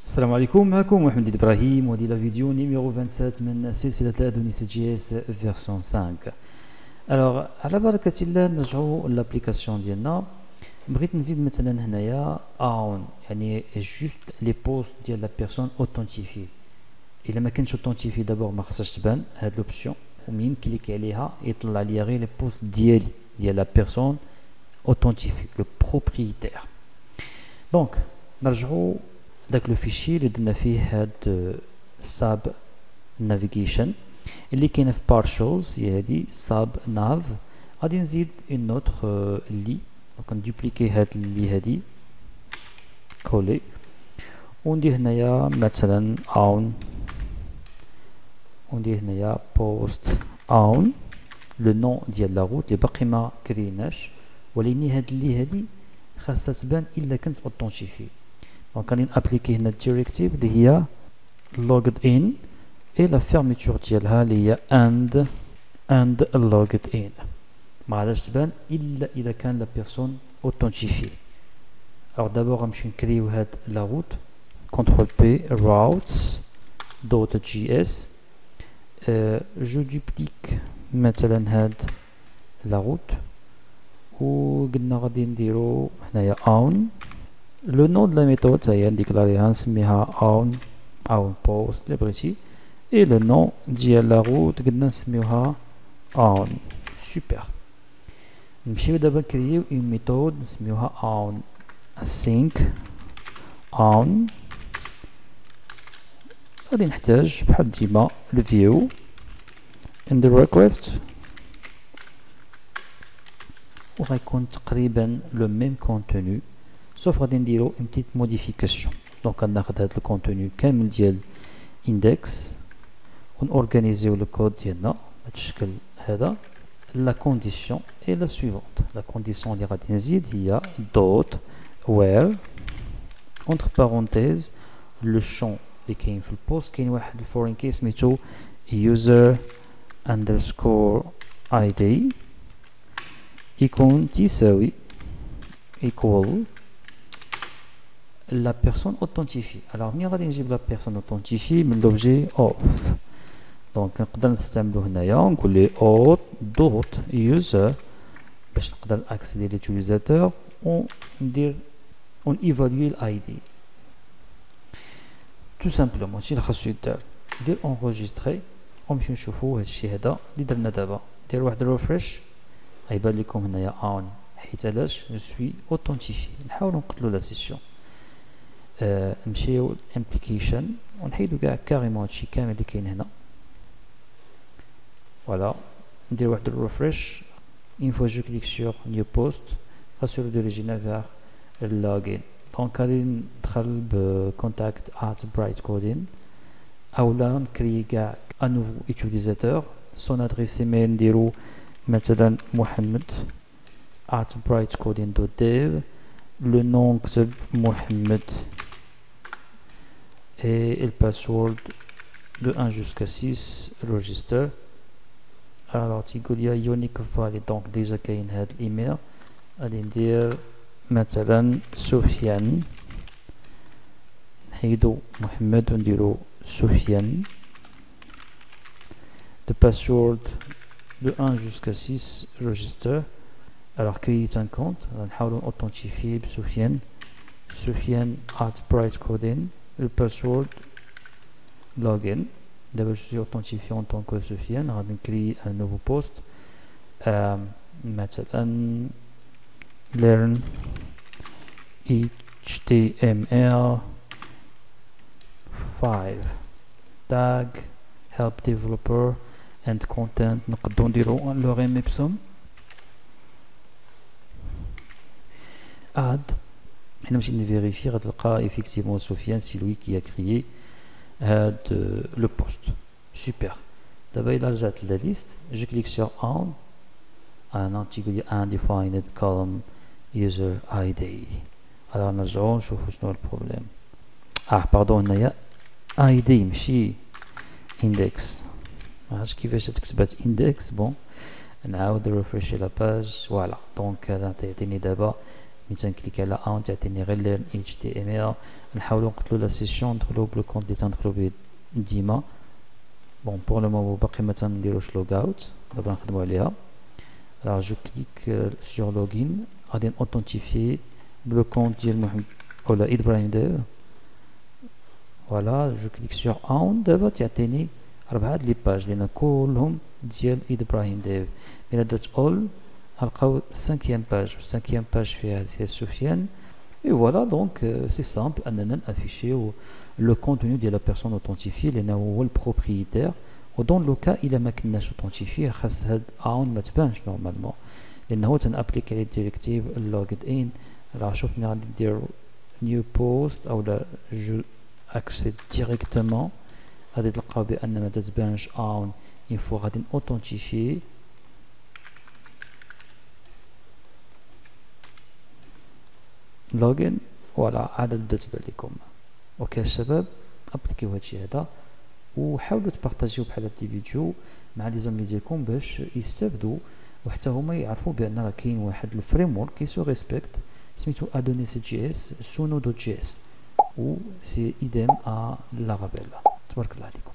السلام عليكم, معكم محمد إبراهيم ودي لا فيديو numéro 27 من سلسلة أدونيس جي اس فيرسون 5. الوغ على بركة الله نرجعوا لابليكاسيون ديالنا. بغيت نزيد مثلا هنايا اون يعني جوست لي بوست ديال لا بيرسون اوثنتيفي. الا ما كانش اوثنتيفي دابور ما خصهاش تبان هاد لوبسيون, ومنين كليك عليها يطلع لي غير لي بوست ديالي ديال لا بيرسون اوثنتيفي لو بروبريتير. دونك نرجعوا داك لو فيشي اللي درنا فيه هاد ساب نافيغيشن اللي كاينه في بارشلز هي هادي ساب ناف. غادي نزيد اون نوتر لي دونك ندوبليكي هاد لي هادي كولي وندير هنايا مثلا اون وندير هنايا بوست اون لو نون ديال لا روت اللي باقي ما كريناش, ولكن هاد لي هادي خاصها تبان الا كنت اوثنتيفي. دونك غادي نابليكي هنا الديريكتيف اللي هي logged in et la fermeture ديالها اللي هي and logged in. ما غاداش تبان الا اذا كان لا بيرسون اوثنتيفي. alors d'abord غنمشي نكريو هاد لا روت contrôle P routes.js. je duplique مثلا هاد لا روت وقلنا غادي نديرو هنايا own لو نون دو لا ميثود هي نديكلاريها نسميها own post اللي بغيتي, اي لو نون ديال لا روت قلنا نسميوها own. سوبر. نمشيو دابا نكريو اون ميثود نسميوها own async own. غادي نحتاج بحال ديما الفيو in the request وغيكون تقريبا لو ميم كونتوني سوف غادي نديرو اون بتيت موديفيكاسيون. دونك غناخد هاد الكونتوني كامل ديال اندكس ونورغانيزيو لو كود ديالنا بهاد الشكل هذا. لا كونديسيون اي لا سويفونت. لا كونديسيون اللي غادي نزيد هي دوت وير اونتر بارونتيز لو شون اللي كاين في البوست كاين واحد الفورين كي سميتو user underscore id يكون تساوي equal la personne authentifiée. alors ملي غادي نجيب la personne authentifiée من l'objet auth, دونك نقدر نستعملو هنايا نقول ليه auth دوت user باش نقدر اكسيدي ليوتيليزاتور وندير ايفالوي الاي دي تو سامبلومون. هادشي اللي خاصو يدار. ندير انغوجيستري ونمشيو نشوفو هادشي هذا اللي درنا دابا. ندير واحد ريفريش غيبان لكم هنايا اون حيت علاش جو سوي اوثنتيفي. نحاولو نقتلو لا سيسيون. نمشيو لامبليكيشن ونحيدو كاع كاريمون هادشي كامل اللي كاين هنا. فوالا ندير واحد الريفريش. اون فوا جو كليك سور نيو بوست خاصو يريجينا فيغ اللوغين. دونك غادي ندخل بكونتاكت برايت كودين اولا نكري كاع ان نوفو يوتيليزاتور. سون ادريس ايميل نديرو مثلا محمد @brightcoding.dev. le nom نكتب محمد et le password de 1 jusqu'à 6 register. alors تيقول لي unique valid دونك ديجا كاين هاد الايميل. غادي ندير مثلا سفيان نحيدو محمد ونديرو سفيان. le password de 1 jusqu'à 6 register. alors create un compte غنحاولو authentifier بسفيان @brightcoding. le password login. d'abord je suis authentifié en tant que Sofiane. غادي نكري un nouveau post مثلا learn HTML5 tag help developer and content. نقدروا نديرو لوغيم ابسوم add. هنا نمشي نفيريفي غتلقى effectivement سفيان سي لوي كي كريي هاد لو بوست. سوبر. دابا الا رجعت لا ليست جو كليك سور اون انا تيقول لي undefined column user id. alors نرجعو نشوفو شنو البروبليم. باردون هنايا id ماشي index. معرفتش كيفاش تكتبات index. بون نعاود ريفريشي لا باج. فوالا دونك هذا تيعطيني دابا مثلا كليك على اون تعطيني غير ليرن اتش تي ام ال. نحاولوا نقتلوا لا سيسيون ندخلوا بالكونت اللي تندخلوا به ديما. بون بور لو مومون باقي ما تنديروش لوغ اوت، دابا نخدموا عليها. alors je clique sur login غادي نوثنتيفي بالكونت ديال محمد ولا ابراهيم ديف. فوالا جو كليك سور اون. دابا تعطيني 4 لي باج لان كلهم ديال ابراهيم ديف. الا درت اول غنلقاو 5e باج، 5e باج فيها ديال سفيان. Et voilà, donc c'est simple, اننا نافيشيو لو كونتوني ديال لا بيرسون اوثنتيفي لانه هو البروبريتير. ودون لو كا الا ما كناش اوثنتيفي خاص هاد اون ما تبانش نورمالمون لانه تنابليكي على الديريكتيف لوغد ان. راه شوف ملي غادي ندير نيو بوست او لا جو اكسيد ديريكتومون غادي تلقاو بان ما تتبانش اون. يفو غادي اوثنتيفي لوغين. فوالا عاد بدات تبان لكم. اوكي الشباب ابليكيو هادشي هذا وحاولوا تبارطاجيو بحال هاد الفيديو مع لي زامي ديالكم باش يستافدوا وحتى هما يعرفوا بان راه كاين واحد الفريم ورك كي سو ريسبكت سميتو ادوني سي جي اس سونو دوت جي اس و سي ايديم ا لارابيل. تبارك الله عليكم.